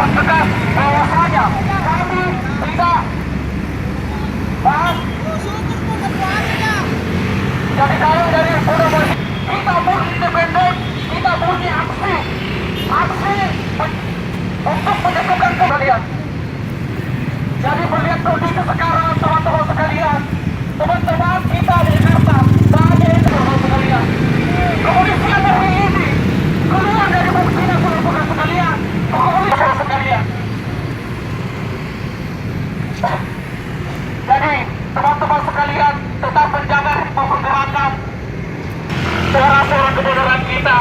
tegas bahwasanya kami tidak bahas. Jadi kalau dari Bondowoso kita pun independen, kita punya aksi untuk menyatukan kalian. Jadi melihat kondisi sekarang teman-teman sekalian, teman-teman kita di Jakarta, banyak teman-teman sekalian. Kepolisian hari ini keluar dari fungsinya teman-teman sekalian, kepolisian sekalian. Jadi teman-teman sekalian tetap menjaga ritme pergerakan suara-suara kebenaran kita.